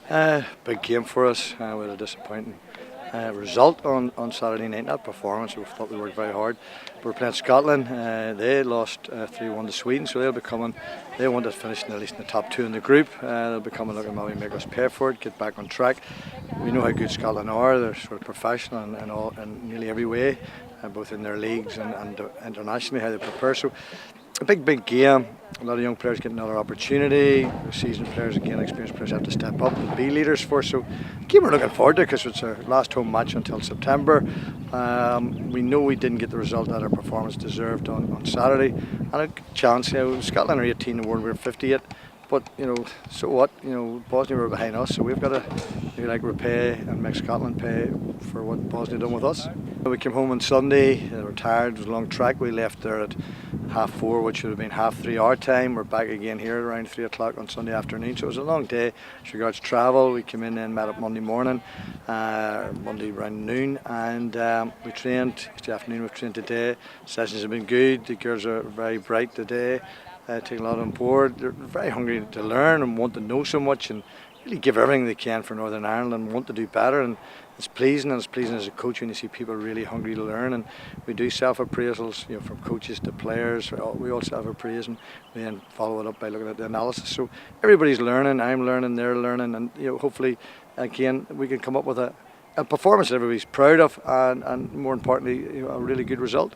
Big game for us with a disappointing result on Saturday night. Not performance, we thought we worked very hard. We're playing Scotland. They lost 3-1 to Sweden, so they'll be coming. They want to finish at least in the top two in the group. They'll be coming looking maybe make us pay for it, get back on track. We know how good Scotland are. They're sort of professional in nearly every way, both in their leagues and internationally, how they prepare. So a big game. A lot of young players get another opportunity. Seasoned players, again, experienced players have to step up and be leaders for us. So, a game we're looking forward to because it's our last home match until September. We know we didn't get the result that our performance deserved on Saturday, and a chance. Scotland are 18, the world we're 58. But so what? Bosnia were behind us, so we've got to repay and make Scotland pay for what Bosnia done with us. We came home on Sunday. We were tired. It was a long trek. We left there at 4:30, which would have been 3:30 our time. We're back again here around 3 o'clock on Sunday afternoon. So it was a long day as regards travel. We came in and met up Monday morning, Monday around noon, and we trained yesterday afternoon. We've trained today. Sessions have been good. The girls are very bright today. Taking a lot on board. They're very hungry to learn and want to know so much and really give everything they can for Northern Ireland and want to do better. And it's pleasing as a coach when you see people really hungry to learn. And we do self-appraisals, from coaches to players. We all self-appraise and we then follow it up by looking at the analysis. So everybody's learning. I'm learning. They're learning, and hopefully, again, we can come up with a performance that everybody's proud of, and more importantly, a really good result.